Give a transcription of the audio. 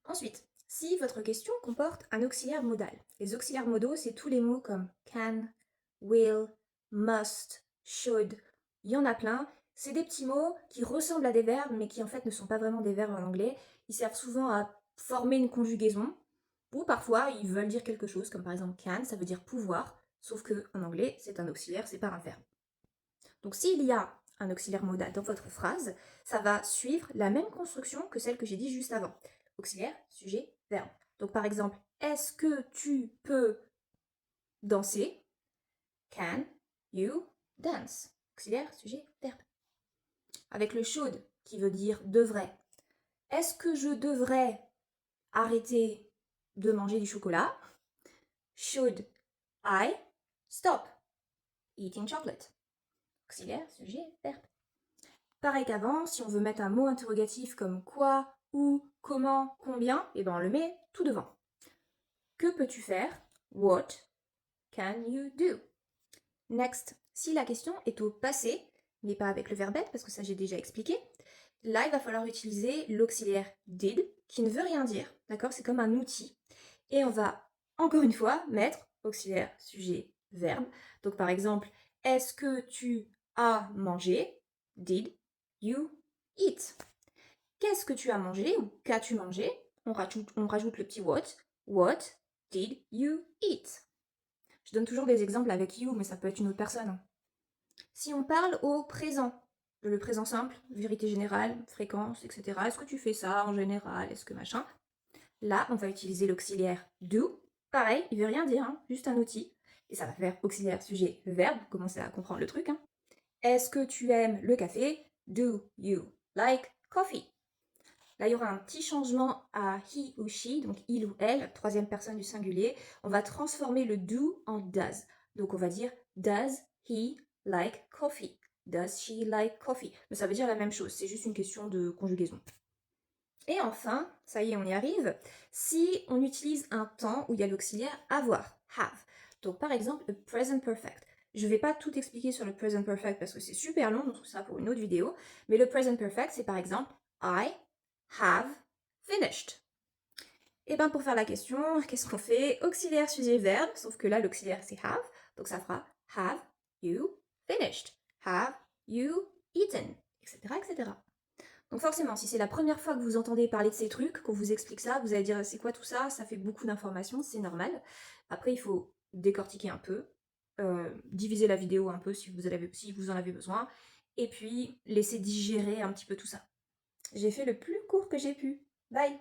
Ensuite, si votre question comporte un auxiliaire modal, les auxiliaires modaux, c'est tous les mots comme can, will, must, should, il y en a plein. C'est des petits mots qui ressemblent à des verbes, mais qui en fait ne sont pas vraiment des verbes en anglais. Ils servent souvent à former une conjugaison, ou parfois ils veulent dire quelque chose, comme par exemple can, ça veut dire pouvoir, sauf que en anglais, c'est un auxiliaire, c'est pas un verbe. Donc s'il y a un auxiliaire modal dans votre phrase, ça va suivre la même construction que celle que j'ai dit juste avant. Auxiliaire, sujet, verbe. Donc par exemple, est-ce que tu peux danser? Can you dance? Auxiliaire, sujet, verbe. Avec le should, qui veut dire devrait. Est-ce que je devrais arrêter de manger du chocolat? Should I stop eating chocolate? Auxiliaire, sujet, verbe. Pareil qu'avant, si on veut mettre un mot interrogatif comme quoi, où, comment, combien, et ben on le met tout devant. Que peux-tu faire? What can you do? Next, si la question est au passé, mais pas avec le verbe être, parce que ça j'ai déjà expliqué, là il va falloir utiliser l'auxiliaire did, qui ne veut rien dire, d'accord? C'est comme un outil. Et on va, encore une fois, mettre auxiliaire, sujet, verbe. Donc par exemple, est-ce que tu as mangé? Did you eat? Qu'est-ce que tu as mangé ou qu'as-tu mangé? On rajoute le petit what. What did you eat? Je donne toujours des exemples avec you, mais ça peut être une autre personne. Si on parle au présent, le présent simple, vérité générale, fréquence, etc. Est-ce que tu fais ça en général? Est-ce que machin? Là, on va utiliser l'auxiliaire do. Pareil, il veut rien dire, hein, juste un outil. Et ça va faire auxiliaire, sujet, verbe. Commencez à comprendre le truc. Hein. Est-ce que tu aimes le café? Do you like coffee? Là, il y aura un petit changement à he ou she, donc il ou elle, troisième personne du singulier. On va transformer le do en does. Donc on va dire does he like coffee? Does she like coffee? Mais ça veut dire la même chose, c'est juste une question de conjugaison. Et enfin, ça y est, on y arrive, si on utilise un temps où il y a l'auxiliaire avoir, have. Donc par exemple, le present perfect. Je ne vais pas tout expliquer sur le present perfect parce que c'est super long, donc ça sera pour une autre vidéo. Mais le present perfect, c'est par exemple I have finished. Et bien pour faire la question, qu'est-ce qu'on fait? Auxiliaire, sujet, verbe, sauf que là l'auxiliaire c'est have, donc ça fera have you finished? Have you eaten? Etc. etc. Donc forcément, si c'est la première fois que vous entendez parler de ces trucs, qu'on vous explique ça, vous allez dire c'est quoi tout ça? Ça fait beaucoup d'informations, c'est normal. Après, il faut décortiquer un peu, diviser la vidéo un peu si vous en avez besoin, et puis laisser digérer un petit peu tout ça. J'ai fait le plus court que j'ai pu. Bye!